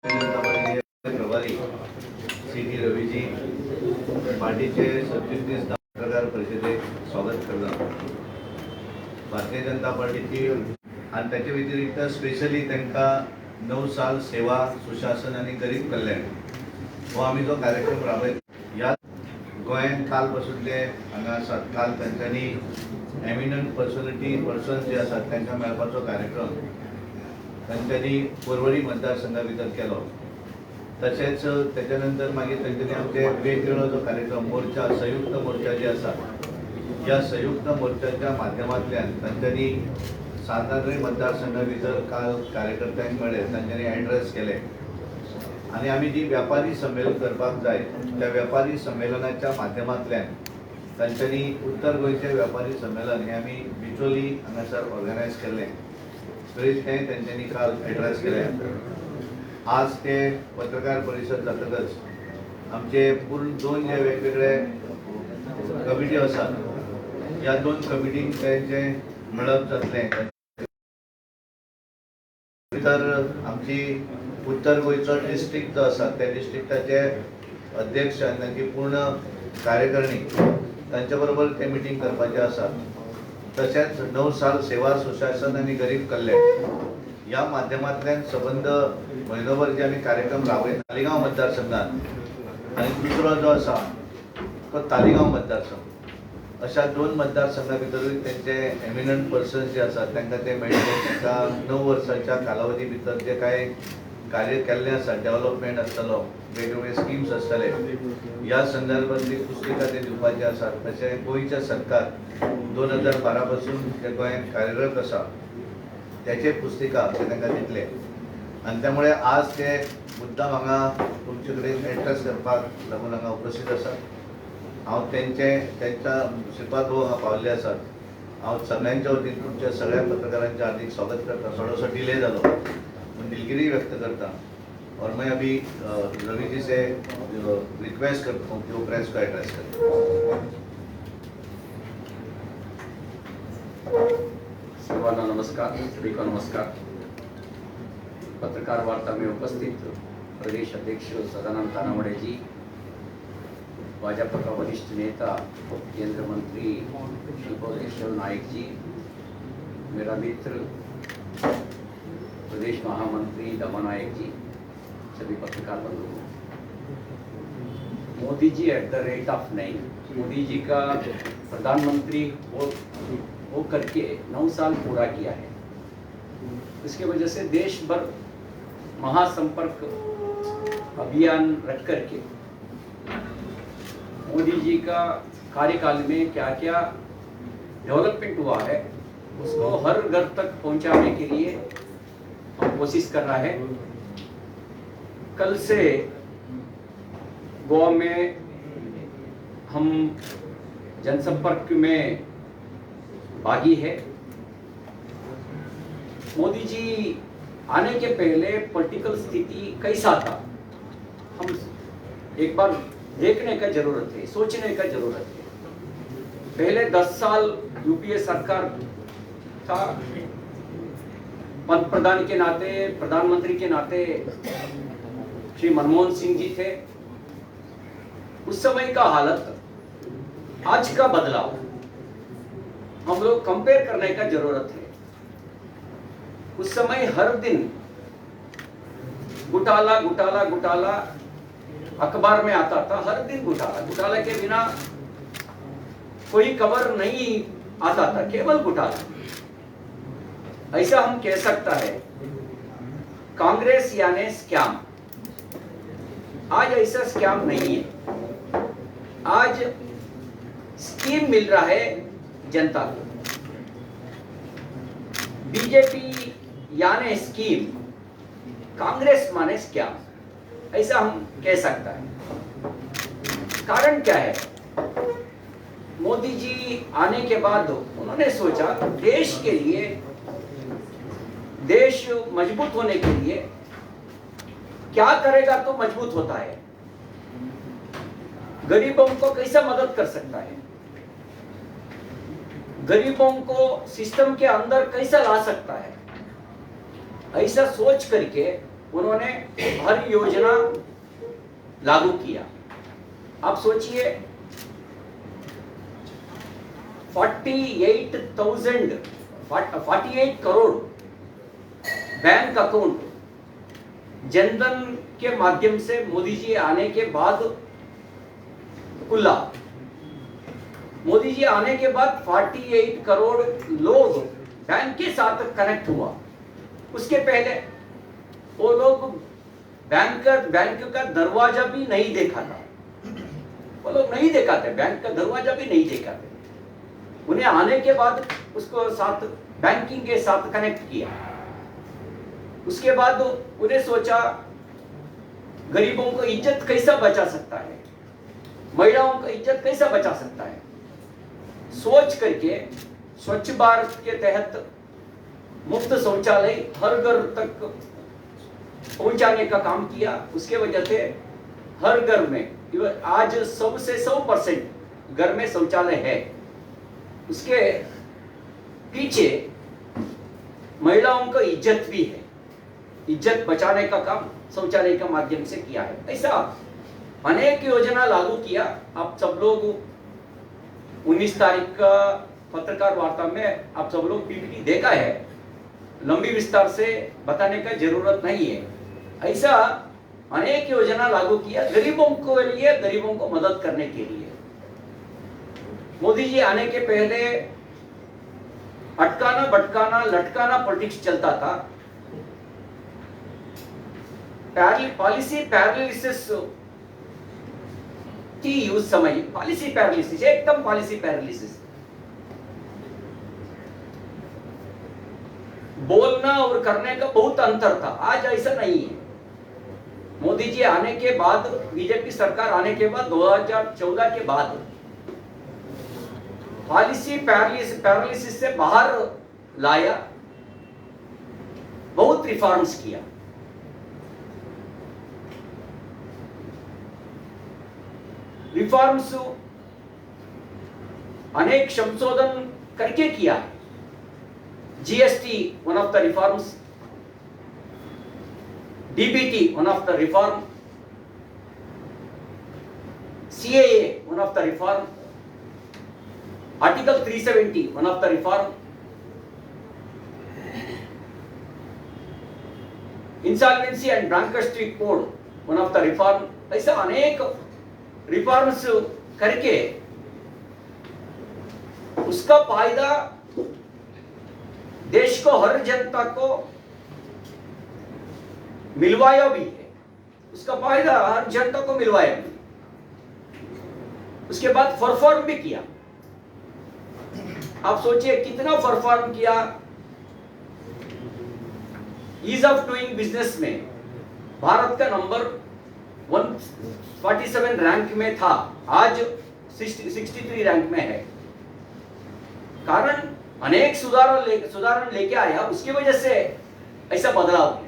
जनता पार्टीचे प्रभारी C T Raviji पार्टीचे सरचिटणीस पत्रकार परिषदेत स्वागत करता। भारतीय जनता पार्टीची आणि त्याच्या व्यतिरिक्त स्पेशली त्यांना 9 साल सेवा सुशासन आणि गरीब कल्याण हो आम्ही जो कार्यक्रम राबयत या गोंयांत काल पासून ते हांगा आसात। काल तांच्यांनी एमिनंट पर्सन जे आसात तांकां मेळपाचो कार्यक्रम तांच्यांनी पर्वरी मतदारसंघा भितर केलो। तशेंच त्याच्या नंतर मागीर तांच्यांनी आमचे वेगवेगळो जो कार्यक्रम मोर्चा संयुक्त मोर्चा जे आसा या संयुक्त मोर्चाच्या माध्यमांतल्यान तांच्यांनी सातारा मतदारसंघा भितर काल कार्यकर्त्यांक मेळ्ळे, तांच्यांनी एड्रेस केले आणि आम्ही जी व्यापारी संमेलन करपाक जाय त्या व्यापारी संमेलनाच्या माध्यमांतल्यान तांच्यांनी उत्तर गोंयचे व्यापारी संमेलन हे आमी बिचोली हांगासर ऑर्गनायज केल्लें। तरीच तें तांच्यांनी काल एड्रेस केलें। आज ते पत्रकार परिशद जातकच आमचे पूर्ण 2 जे वेगवेगळे कमिटी आसात या 2 कमिटींक तेंचे मेळप जातलें। तर आमची उत्तर गोंयचो डिस्ट्रिक्ट जो आसा त्या डिस्ट्रिक्टाचे अध्यक्ष आनी तांची पूर्ण कार्यकारिणी तांचे बरोबर ते मिटींग करपाचें आसा। तशेंच 9 साल सेवा सुशासन आनी गरीब कल्याण या माध्यमांतल्यान संबंध म्हयनोभर जे आमी कार्यक्रम राबयता तालिगांव मतदारसंघात आनी दुसरो जो आसा तो तालिगांव मतदारसंघ अशा 2 मतदारसंघा भितरूय तेंचे एमिनंट पर्सन जे आसात तांकां ते मेळटले। तांकां 9 वर्सांच्या कालावधी भितर जे कांय कार्य केल्लें आसा डेव्हलपमेंट आसतलो, वेगवेगळे स्किम्स आसतले ह्या संदर्भातली पुस्तिका ते दिवपाचे आसात। तशें गोंयचे सरकार 2012 पासून जे गोंयांत कार्यरत आसा त्याचे पुस्तिका ते तांकां दितले आनी त्यामुळे आज ते मुद्दाम हांगा तुमचे कडेन एड्रेस करपाक लागून हांगा उपस्थित आसात। हांव त्यांच्या श्रीपाद भाऊ हांगा पावल्ले आसात। हांव सगळ्यांच्या वतीन तुमच्या सगळ्या पत्रकारांचे हार्दिक स्वागत करता। थोडोसो डिले जालो पूण दिलगिरी व्यक्त करता और मैं अभी रवि जी से रिक्वेस्ट करता हूँ कि वो प्रेस को एड्रेस करें। सर्वांना नमस्कार, सभी को नमस्कार। पत्रकार वार्ता में उपस्थित प्रदेश अध्यक्ष सदानंद तानावड़े जी, भाजपा का वरिष्ठ नेता केंद्र मंत्री श्री केशव नायक जी, मेरा मित्र प्रदेश महामंत्री दमा नायक जी, सभी पत्रकार बंधुओं, Modi ji at the rate of 9, Modi ji का प्रधानमंत्री हो करके 9 साल पूरा किया है। इसके वजह से देश भर महासंपर्क अभियान रख करके मोदी जी का कार्यकाल में क्या क्या डेवलपमेंट हुआ है उसको हर घर तक पहुंचाने के लिए हम कोशिश कर रहा है। कल से गोवा में हम जनसंपर्क में भागी है। मोदी जी आने के पहले पॉलिटिकल स्थिति कैसा था हम एक बार देखने का जरूरत है, सोचने का जरूरत है। पहले 10 साल यूपीए सरकार था, प्रधान के नाते, प्रधानमंत्री के नाते श्री मनमोहन सिंह जी थे। उस समय का हालत, आज का बदलाव हम लोग कंपेयर करने का जरूरत है। उस समय हर दिन घोटाला घोटाला घोटाला अखबार में आता था, हर दिन घोटाला, घोटाला के बिना कोई खबर नहीं आता था, केवल घोटाला। ऐसा हम कह सकता है कांग्रेस यानी स्कैम। आज ऐसा स्कैम नहीं है, आज स्कीम मिल रहा है जनता को। बीजेपी यानी स्कीम, कांग्रेस माने स्कैम, ऐसा हम कह सकता है। कारण क्या है? मोदी जी आने के बाद उन्होंने सोचा देश के लिए, देश मजबूत होने के लिए क्या करेगा तो मजबूत होता है, गरीबों को कैसे मदद कर सकता है, गरीबों को सिस्टम के अंदर कैसा ला सकता है, ऐसा सोच करके उन्होंने हर योजना लागू किया। आप सोचिए 48 करोड़ बैंक अकाउंट जनधन के माध्यम से मोदी जी आने के बाद खुला। मोदी जी आने के बाद 48 करोड़ लोग बैंक के साथ कनेक्ट हुआ। उसके पहले वो लोग बैंक का दरवाजा भी नहीं देखा था। वो लोग नहीं देखा थे, बैंक का दरवाजा भी नहीं देखा थे। उन्हें आने के बाद उसको साथ बैंकिंग के साथ कनेक्ट किया। उसके बाद उन्हें सोचा गरीबों को इज्जत कैसा बचा सकता है, महिलाओं को इज्जत कैसा बचा सकता है, सोच करके स्वच्छ भारत के तहत मुफ्त शौचालय हर घर तक पहुंचाने का काम किया। उसके वजह से हर घर में आज 100 से 100% घर में शौचालय है। उसके पीछे महिलाओं को इज्जत भी है। इज्जत बचाने का काम शौचालय के माध्यम से किया है। ऐसा अनेक योजना लागू किया। आप सब लोग 19 तारीख का पत्रकार वार्ता में आप सब लोग पीपीटी देखा है, लंबी विस्तार से बताने का जरूरत नहीं है। ऐसा अनेक योजना लागू किया गरीबों के लिए, गरीबों को मदद करने के लिए। मोदी जी आने के पहले अटकाना भटकाना लटकाना पॉलिटिक्स चलता था। पॉलिसी पैरालिसिस थी उस समय। पॉलिसी पैरालिसिस, एकदम पॉलिसी पैरालिसिस। बोलना और करने का बहुत अंतर था। आज ऐसा नहीं है। मोदी जी आने के बाद, बीजेपी सरकार आने के बाद 2014 के बाद पॉलिसी पैरालिसिस से बाहर लाया, बहुत रिफॉर्म्स किया। रिफॉर्म्स अनेक संशोधन करके किया है। GST one of the reforms, DBT one of the reform, CAA one of the reform, article 370 one of the reform, insolvency and bankruptcy code one of the reform. ऐसा अनेक रिफॉर्म्स करके उसका फायदा देश को, हर जनता को मिलवाया भी है। उसका फायदा हर जनता को मिलवाया भी। उसके बाद परफॉर्म भी किया। आप सोचिए कितना परफॉर्म किया। ईज ऑफ डूइंग बिजनेस में भारत का नंबर 147 रैंक में था, आज 63 रैंक में है। कारण अनेक सुधारण लेके आया, उसकी वजह से ऐसा बदलाव हुआ।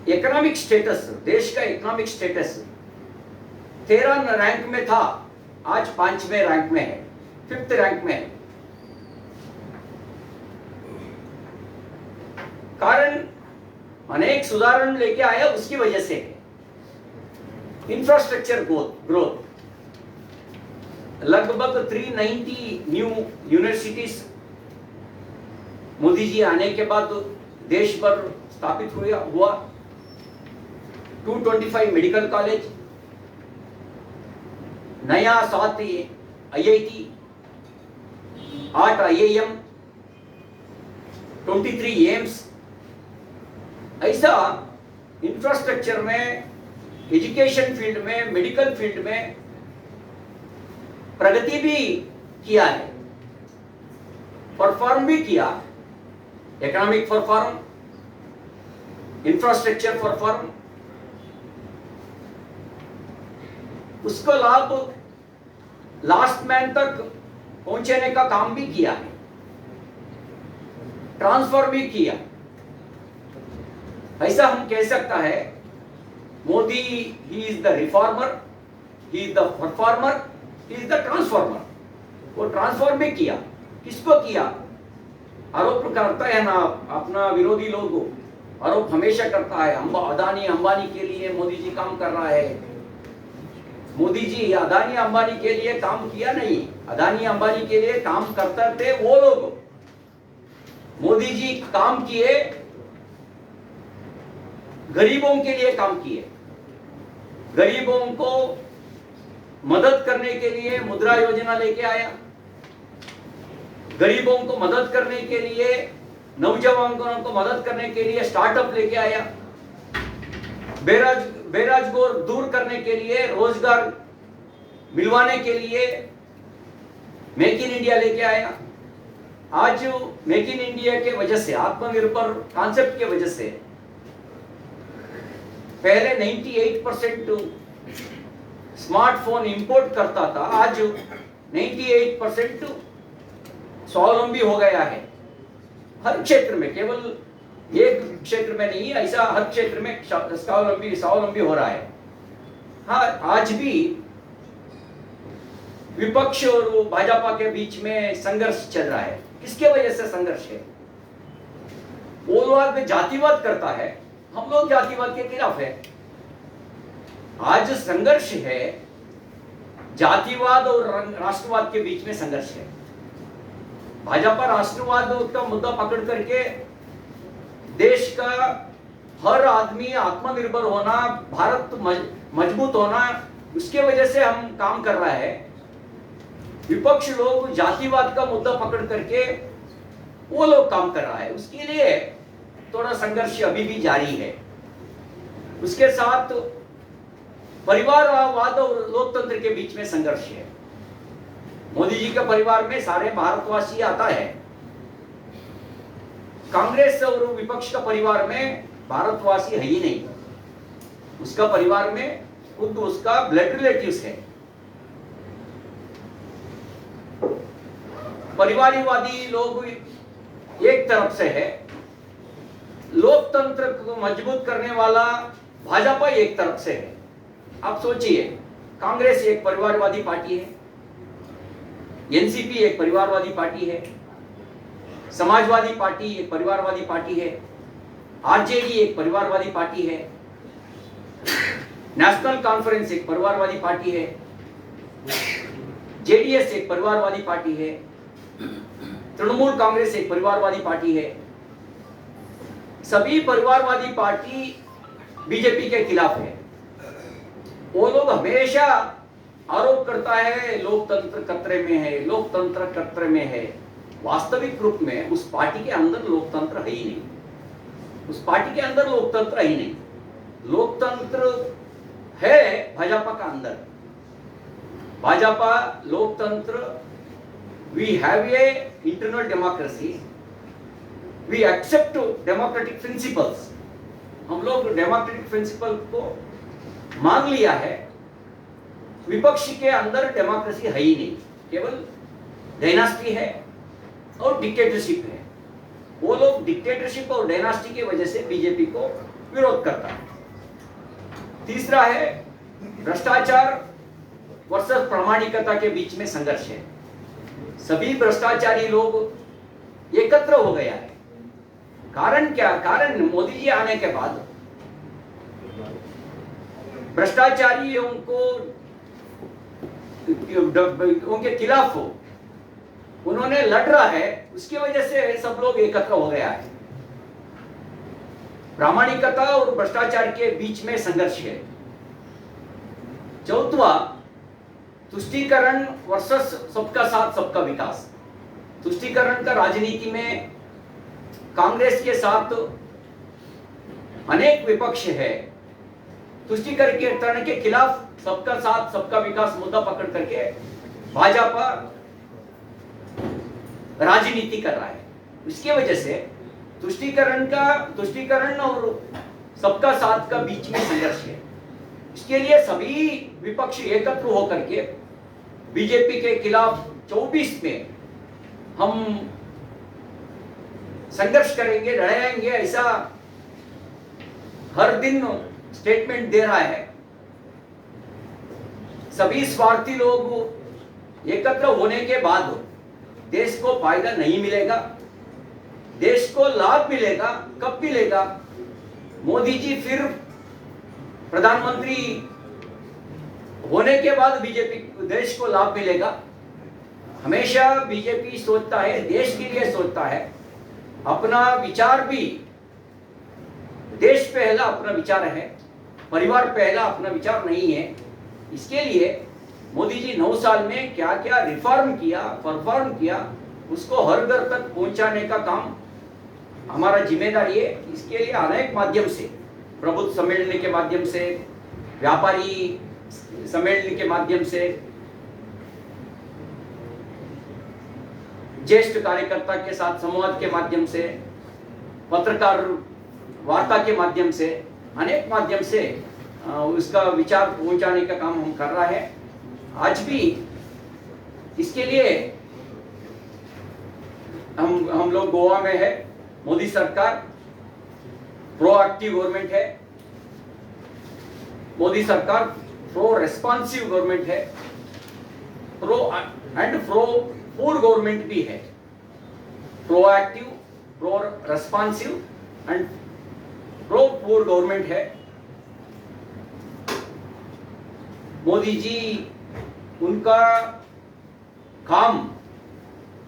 इकोनॉमिक स्टेटस, देश का इकोनॉमिक स्टेटस 13 रैंक में था, आज 5वें रैंक में है, 5th रैंक में है। कारण अनेक सुधारण लेके आया, उसकी वजह से। इंफ्रास्ट्रक्चर ग्रोथ, लगभग 390 न्यू यूनिवर्सिटीज मोदी जी आने के बाद देश भर स्थापित हुआ। 225 मेडिकल कॉलेज, नया 7 IIT, 8 IIM, 23 एम्स। ऐसा इंफ्रास्ट्रक्चर में, एजुकेशन फील्ड में, मेडिकल फील्ड में प्रगति भी किया है, परफॉर्म भी किया। इकोनॉमिक परफॉर्म, इंफ्रास्ट्रक्चर परफॉर्म, उसका लाभ लास्ट मैन तक पहुंचाने का काम भी किया है, ट्रांसफर भी किया। ऐसा हम कह सकता है Modi he is the reformer, he is the performer, he is the transformer. वो ट्रांसफॉर्म भी किया। किसको किया? आरोप करता है ना, अपना विरोधी लोग आरोप हमेशा करता है, अदानी अंबानी के लिए मोदी जी काम कर रहा है। मोदी जी अदानी अंबानी के लिए काम किया नहीं, अदानी अंबानी के लिए काम करते थे वो लोग। मोदी जी काम किए, गरीबों के लिए काम किए, गरीबों को मदद करने के लिए मुद्रा योजना लेके आया, गरीबों को मदद करने के लिए, नौजवानों को मदद करने के लिए स्टार्टअप लेके आया, बेरोजगार दूर करने के लिए, रोजगार मिलवाने के लिए मेक इन इंडिया लेके आया। आज मेक इन इंडिया के वजह से, आत्मनिर्भर कॉन्सेप्ट के वजह से पहले 98% स्मार्टफोन इंपोर्ट करता था, आज 98% स्वावलंबी हो गया है। हर क्षेत्र में, केवल एक क्षेत्र में नहीं, ऐसा हर क्षेत्र में स्वावलंबी हो रहा है। हाँ, आज भी विपक्ष और भाजपा के बीच में संघर्ष चल रहा है। किसके वजह से संघर्ष है? वो लोग जातिवाद करता है, हम लोग जातिवाद के खिलाफ है। आज संघर्ष है, जातिवाद और राष्ट्रवाद के बीच में संघर्ष है। भाजपा राष्ट्रवाद का मुद्दा पकड़ करके देश का हर आदमी आत्मनिर्भर होना, भारत मजबूत होना, उसके वजह से हम काम कर रहा है। विपक्ष लोग जातिवाद का मुद्दा पकड़ करके वो लोग काम कर रहा है, उसके लिए थोड़ा संघर्ष अभी भी जारी है। उसके साथ परिवारवाद और लोकतंत्र के बीच में संघर्ष है। मोदी जी के परिवार में सारे भारतवासी आता है, कांग्रेस और विपक्ष का परिवार में भारतवासी है ही नहीं। उसका परिवार में खुद उसका ब्लड रिलेटिव्स है। परिवारवादी लोग एक तरफ से है, लोकतंत्र को मजबूत करने वाला भाजपा एक तरफ से है। आप सोचिए, कांग्रेस एक परिवारवादी पार्टी है, एनसीपी एक परिवारवादी पार्टी है, समाजवादी पार्टी एक परिवारवादी पार्टी है, आरजेडी एक परिवारवादी पार्टी है, नेशनल कॉन्फ्रेंस एक परिवारवादी पार्टी है, जेडीएस एक परिवारवादी पार्टी है, तृणमूल कांग्रेस एक परिवारवादी पार्टी है। सभी परिवारवादी पार्टी बीजेपी के खिलाफ है। वो लोग हमेशा आरोप करता है लोकतंत्र खतरे में है, लोकतंत्र खतरे में है। वास्तविक रूप में उस पार्टी के अंदर लोकतंत्र है ही नहीं, उस पार्टी के अंदर लोकतंत्र है ही नहीं। लोकतंत्र है भाजपा का अंदर। भाजपा लोकतंत्र, we have a internal democracy, we accept democratic principles। हम लोग डेमोक्रेटिक प्रिंसिपल को मान लिया है। विपक्ष के अंदर डेमोक्रेसी है ही नहीं, केवल डायनास्टी है और डिक्टेटरशिप है। वो लोग डिक्टेटरशिप और डायनास्टी की वजह से बीजेपी को विरोध करता है। तीसरा है भ्रष्टाचार वर्सेस प्रामाणिकता के बीच में संघर्ष है। सभी भ्रष्टाचारी लोग एकत्र हो गया है। कारण क्या? कारण मोदी जी आने के बाद भ्रष्टाचारियों को उनके खिलाफ उन्होंने लड़ रहा है, उसकी वजह से सब लोग एकत्र हो गया है। प्रामाणिकता और भ्रष्टाचार के बीच में संघर्ष है। चौथा, तुष्टीकरण वर्सेस सबका साथ सबका विकास। तुष्टीकरण का राजनीति में कांग्रेस के साथ अनेक विपक्ष है। तुष्टीकरण के खिलाफ सबका साथ सबका विकास मुद्दा पकड़ करके भाजपा राजनीति कर रहा है। इसकी वजह से तुष्टीकरण और सबका साथ का बीच में संघर्ष है। इसके लिए सभी विपक्ष एकत्र होकर के बीजेपी के खिलाफ 24 में हम संघर्ष करेंगे, लड़ाएंगे, ऐसा हर दिन स्टेटमेंट दे रहा है। सभी स्वार्थी लोग एकत्र होने के बाद देश को फायदा नहीं मिलेगा। देश को लाभ मिलेगा, कब मिलेगा? मोदी जी फिर प्रधानमंत्री होने के बाद बीजेपी देश को लाभ मिलेगा। हमेशा बीजेपी सोचता है, देश के लिए सोचता है। अपना विचार भी देश पहला अपना विचार है, परिवार पहला अपना विचार नहीं है। इसके लिए मोदी जी 9 साल में क्या क्या रिफॉर्म किया, परफॉर्म किया, उसको हर घर तक पहुंचाने का काम हमारा जिम्मेदारी है। इसके लिए अनेक माध्यम से, प्रबुद्ध सम्मेलन के माध्यम से, व्यापारी सम्मेलन के माध्यम से, ज्येष्ठ कार्यकर्ता के साथ संवाद के माध्यम से, पत्रकार वार्ता के माध्यम से, अनेक माध्यम से उसका विचार पहुंचाने का काम हम कर रहा है। आज भी इसके लिए हम लोग गोवा में है। मोदी सरकार प्रोएक्टिव गवर्नमेंट है, मोदी सरकार प्रो रेस्पॉन्सिव गवर्नमेंट है, प्रो पूर गवर्नमेंट भी है। Proactive, pro responsive and pro पूर गवर्नमेंट है। मोदी जी उनका काम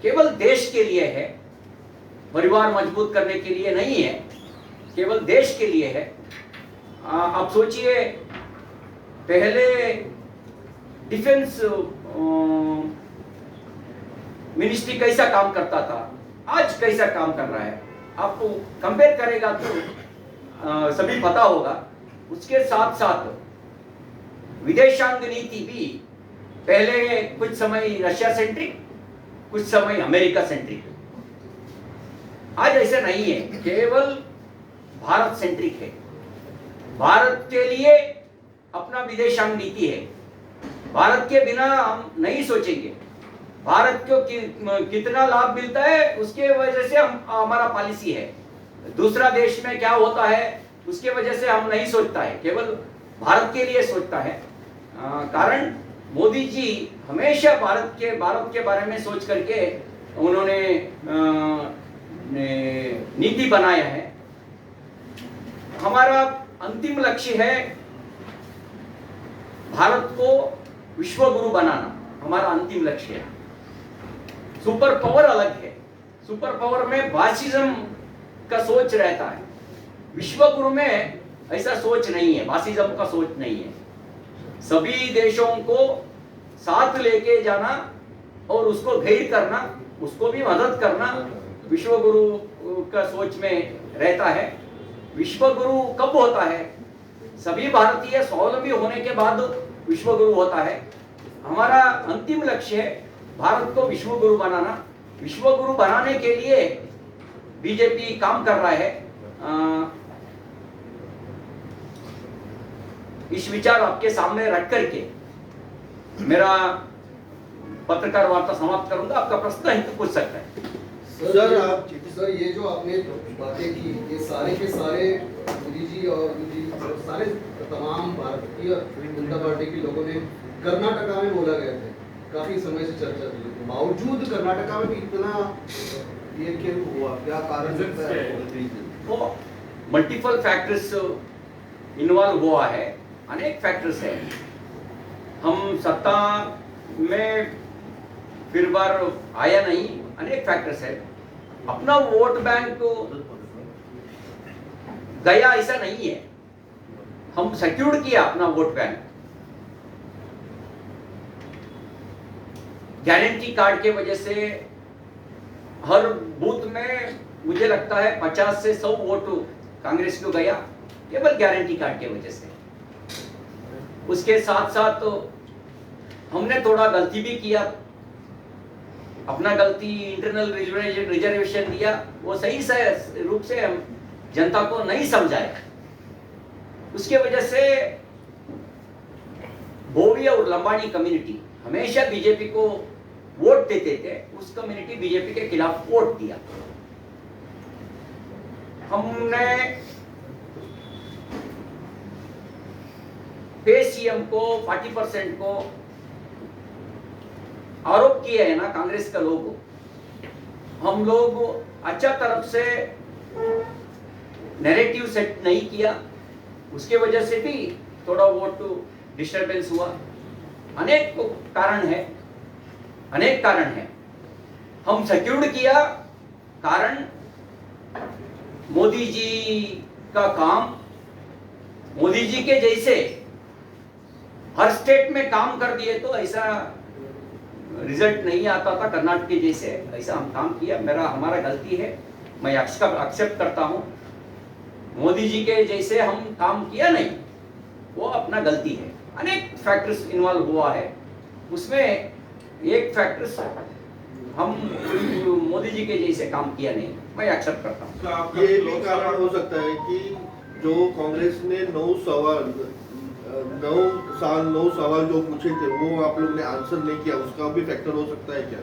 केवल देश के लिए है, परिवार मजबूत करने के लिए नहीं है, केवल देश के लिए है। आप सोचिए, पहले डिफेंस मिनिस्ट्री कैसा काम करता था, आज कैसा काम कर रहा है। आपको कंपेयर करेगा तो सभी पता होगा। उसके साथ साथ विदेशांग नीति भी पहले कुछ समय रशिया सेंट्रिक, कुछ समय अमेरिका सेंट्रिक, आज ऐसा नहीं है, केवल भारत सेंट्रिक है। भारत के लिए अपना विदेशांग नीति है। भारत के बिना हम नहीं सोचेंगे। भारत को कितना लाभ मिलता है उसके वजह से हमारा पॉलिसी है। दूसरा देश में क्या होता है उसके वजह से हम नहीं सोचता है, केवल भारत के लिए सोचता है। कारण मोदी जी हमेशा भारत के बारे में सोच करके उन्होंने नीति बनाया है। हमारा अंतिम लक्ष्य है भारत को विश्व गुरु बनाना, हमारा अंतिम लक्ष्य है। सुपर पावर अलग है, सुपर पावर में बासिज्म का सोच रहता है, विश्व गुरु में ऐसा सोच नहीं है, बासिज्म का सोच नहीं है। सभी देशों को साथ लेके जाना और उसको घेर करना, उसको भी मदद करना विश्व गुरु का सोच में रहता है। विश्व गुरु कब होता है? सभी भारतीय स्वावलंबी होने के बाद विश्व गुरु होता है। हमारा अंतिम लक्ष्य है भारत को विश्व गुरु बनाना। विश्व गुरु बनाने के लिए बीजेपी काम कर रहा है। इस विचार आपके सामने रख करके मेरा पत्रकार वार्ता समाप्त करूंगा। आपका प्रश्न है तो पूछ सकते हैं। सर ये जो आपने बातें की, ये सारे के सारे मोदी जी और सारे तमाम भारतीय जनता पार्टी के लोगों ने कर्नाटका में बोला गया था, काफी समय से चर्चा थी। बावजूद कर्नाटका में भी इतना ये क्यों हुआ, क्या कारण है? वो मल्टीपल फैक्टर्स इन्वॉल्व हुआ है, अनेक फैक्टर्स है। हम सत्ता में फिर बार आया नहीं, अनेक फैक्टर्स है। अपना वोट बैंक गया ऐसा नहीं है, हम सिक्योर किया अपना वोट बैंक। गारंटी कार्ड के वजह से हर बूथ में मुझे लगता है 50 से 100 वोट कांग्रेस को गया, केवल गारंटी कार्ड के वजह से। उसके साथ साथ हमने थोड़ा गलती भी किया, अपना गलती इंटरनल रिजर्वेशन दिया, वो सही से रूप से हम जनता को नहीं समझाया। उसके वजह से भोवी और लंबानी कम्युनिटी हमेशा बीजेपी को वोट देते थे, उस कम्युनिटी बीजेपी के खिलाफ वोट दिया। हमने पे सीएम को 40% को आरोप किया है ना कांग्रेस का लोग। हम लोग अच्छा तरफ से नैरेटिव सेट नहीं किया, उसके वजह से भी थोड़ा वोट डिस्टर्बेंस हुआ। अनेक कारण है, अनेक कारण है। हम सिक्योर्ड किया, कारण मोदी जी का काम, मोदी जी के जैसे हर स्टेट में काम कर दिए तो ऐसा रिजल्ट नहीं आता था कर्नाटक के जैसे। ऐसा हम काम किया, हमारा गलती है, मैं एक्सेप्ट करता हूं। मोदी जी के जैसे हम काम किया नहीं, वो अपना गलती है। अनेक फैक्टर्स इन्वॉल्व हुआ है, उसमें एक फैक्टर्स हम मोदी जी के जैसे काम किया नहीं, मैं एक्सेप्ट करता हूँ। ये भी कारण हो सकता है कि जो कांग्रेस ने 9 सवाल जो पूछे थे वो आप लोग ने आंसर नहीं किया, उसका भी फैक्टर हो सकता है क्या?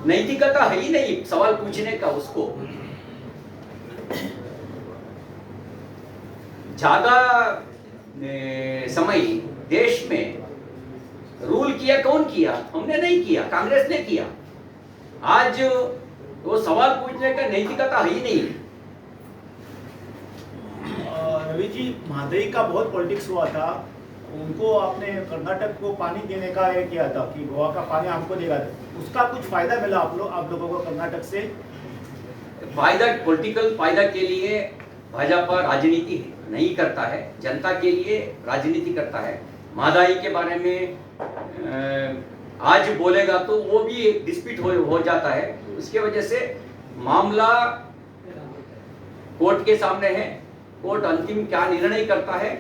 नैतिकता है ही नहीं सवाल पूछने का। उसको ज्यादा समय देश में रूल किया कौन किया? हमने नहीं किया, कांग्रेस ने किया। आज वो सवाल पूछने का नैतिकता है ही नहीं। रवि जी, महादई का बहुत पॉलिटिक्स हुआ था, उनको आपने कर्नाटक को पानी देने का ये किया था कि गोवा का पानी हमको देगा, उसका कुछ फायदा मिला आप लोगों को कर्नाटक से? फायदा, पॉलिटिकल फायदा के लिए भाजपा राजनीति नहीं करता है, जनता के लिए राजनीति करता है। महंगाई के बारे में आज बोलेगा तो वो भी डिस्प्यूट हो जाता है, उसके वजह से मामला कोर्ट के सामने है। कोर्ट अंतिम क्या निर्णय करता है,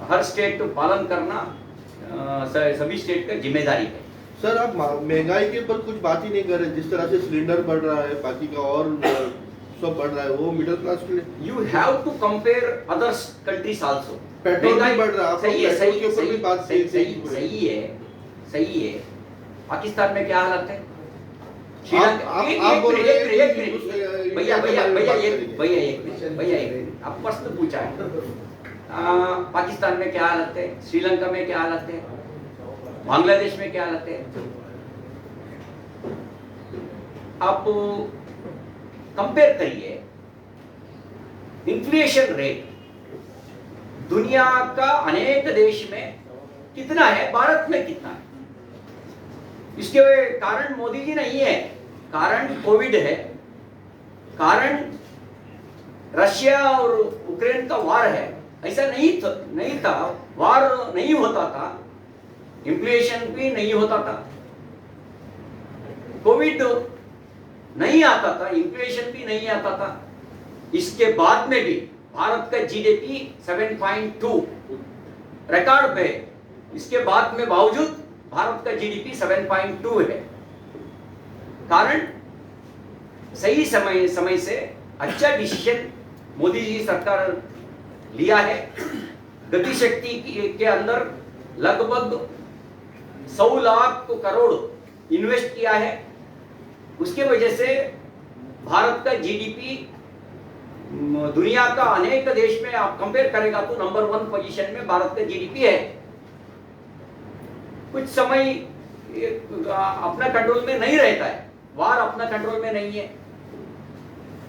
हर स्टेट पालन करना सभी स्टेट का जिम्मेदारी है। सर, आप महंगाई के ऊपर कुछ बात ही नहीं कर रहे। जिस तरह से सिलेंडर बढ़ रहा है, बाकी का और सब बढ़ रहा है, वो मिडिल क्लास के लिए। You have to compare others countries also. Petrol भी बढ़ रहा है, सही है, पेट्रोल के ऊपर भी बात सही है। पाकिस्तान में क्या हालत है? आप बोल रहे हैं कि भैया एक मिनट, आप प्रश्न पूछा है। पाकिस्तान में क्या हालत है, श्रीलंका में क्या हालत है, बांग्लादेश में क्या हालत है? आप कंपेयर करिए। इन्फ्लेशन रेट दुनिया का अनेक देश में कितना है, भारत में कितना है? इसके कारण मोदी जी नहीं है, कारण कोविड है, कारण रशिया और यूक्रेन का वार है। ऐसा नहीं था, वार नहीं होता था, इन्फ्लेशन भी नहीं होता था, कोविड नहीं आता था, इन्फ्लेशन भी नहीं आता था। इसके बाद में भी भारत का जीडीपी 7.2 रिकॉर्ड पे, इसके बाद में बावजूद भारत का जीडीपी 7.2 है। कारण सही समय से अच्छा डिसीजन मोदी जी सरकार लिया है। गति शक्ति के अंदर लगभग 100 लाख करोड़ इन्वेस्ट किया है, उसके वजह से भारत का जीडीपी दुनिया का अनेक देश में आप कंपेयर करेगा तो नंबर 1 पोजीशन में भारत का जीडीपी है। कुछ समय अपना कंट्रोल में नहीं रहता है, वार अपना कंट्रोल में नहीं है,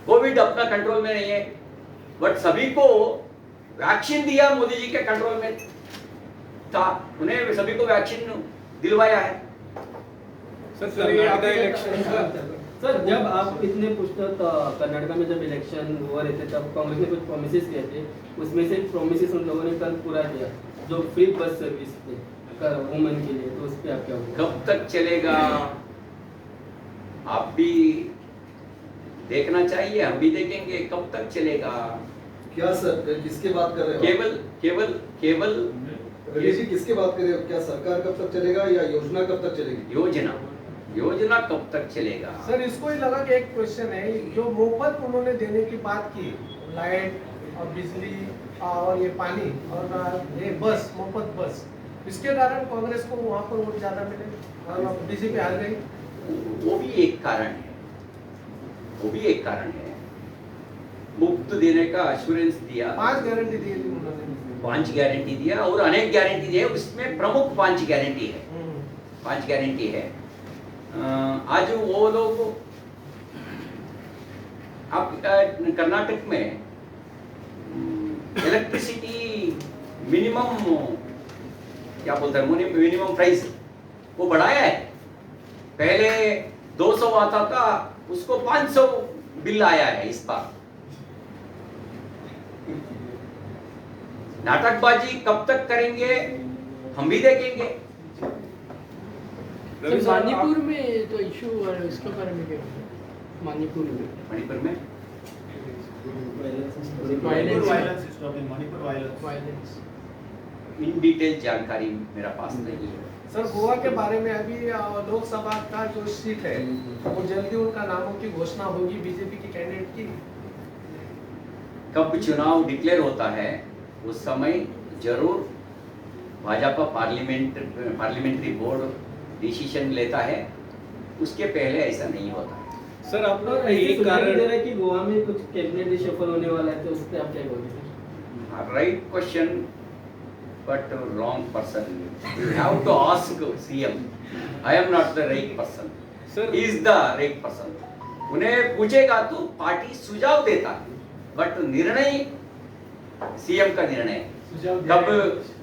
कोविड अपना कंट्रोल में नहीं है, बट सभी को वैक्सीन दिया मोदी जी के कंट्रोल में था, उन्हें सभी को वैक्सीन दिलवाया है। सर, जब आप इतने पुस्तक कर्नाटक में जब इलेक्शन हुआ रहे थे तब कांग्रेस ने कुछ प्रोमिसेस किए थे, उसमें से प्रोमिसेस उन लोगों ने कल पूरा किया, जो फ्री बस सर्विस थे वुमेन के लिए, तो उस पर आप क्या होगा? कब तक चलेगा आप भी देखना चाहिए, हम भी देखेंगे कब तक चलेगा। क्या सर, किसके बात कर रहे हो? केवल रवि जी, किसके बात कर रहे हो? क्या सरकार कब तक चलेगा या योजना कब तक चलेगी? योजना कब तक चलेगा? सर, इसको ही लगा कि एक क्वेश्चन है, जो मुफ्त उन्होंने देने की बात की, लाइट और बिजली और ये पानी और ये बस, मुफ्त बस, इसके कारण कांग्रेस को वहाँ पर वोट ज्यादा मिले और बीजेपी हार गई। वो भी एक कारण है। मुफ्त देने का एश्योरेंस दिया, 5 गारंटी दी थी उन्होंने, 5 गारंटी दिया और अनेक गारंटी दिए, उसमें प्रमुख 5 गारंटी है। 5 गारंटी है। आज वो लोग आप कर्नाटक में इलेक्ट्रिसिटी मिनिमम क्या बोलते हैं मिनिमम प्राइस वो बढ़ाया है। पहले 200 आता था, उसको 500 बिल आया है इस बार। नाटकबाजी कब तक करेंगे हम भी देखेंगे। मणिपुर में तो इशू है, इसके बारे में क्या बोलते हैं? मणिपुर में मणिपुर में मणिपुर वायलेंस इन डिटेल जानकारी मेरा पास नहीं है। सर गोवा के बारे में अभी लोकसभा का जो सीट है वो जल्दी उनका नामों की घोषणा होगी बीजेपी की कैंडिडेट की। कब चुनाव डिक्लेयर होता है उस समय जरूर भाजपा पार्लियामेंट्री बोर्ड डिसीजन लेता है, उसके पहले ऐसा नहीं होता है। सर आप लोग एक कारण दे रहे हैं कि गोवा में कुछ कैबिनेट रिशफल होने वाला है, तो उस पर आप क्या बोलेंगे? Right question but wrong person. You have to ask CM. I am not the right person, sir is the right person. उन्हें पूछेगा तो पार्टी सुझाव देता है, बट निर्णय सीएम का निर्णय है। कब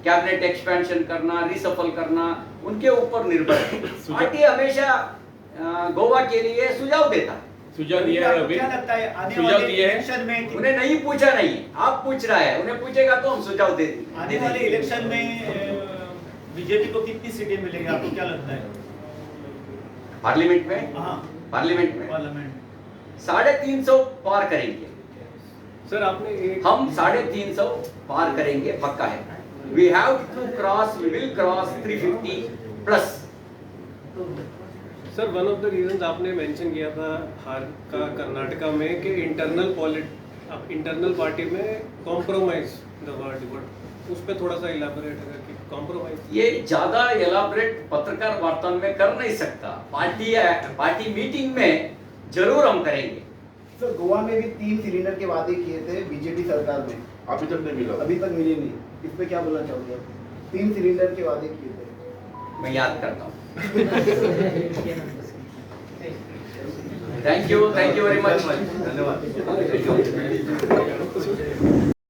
कैबिनेट एक्सपेंशन करना, रिसफल करना, उनके ऊपर निर्भर है। पार्टी हमेशा गोवा के लिए सुझाव देता है। सुझाव दिया है अभी? क्या लगता है आने सुझाव वाले दिया है? इलेक्शन में उन्हें नहीं पूछा, नहीं आप पूछ रहा है, उन्हें पूछेगा तो हम सुझाव दे देंगे। आने वाले इलेक्शन में बीजेपी को कितनी सीटें मिलेंगी, आपको क्या लगता है? पार्लियामेंट में हाँ पार्लियामेंट में पार्लियामेंट 350 पार करेंगे। सर आपने एक हम 350 पार करेंगे, पक्का है। We have to cross, we will cross 350 plus. Sir one of the reasons आपने मेंशन किया था हार का कर्नाटका में कि इंटरनल पार्टी में कॉम्प्रोमाइज द वर्ड, उस पर थोड़ा सा इलाबोरेट अगर कि कॉम्प्रोमाइज। ये ज्यादा एलाबरेट पत्रकार वार्ता में कर नहीं सकता, पार्टी मीटिंग में जरूर हम करेंगे। सर गोवा में भी 3 सिलेंडर के वादे किए थे बीजेपी सरकार में, अभी तक नहीं मिला। अभी तक मिले नहीं। इस पे क्या बोलना चाहोगे आप? 3 सिलेंडर के वादे किए थे। मैं याद करता हूँ। Thank you very much. धन्यवाद।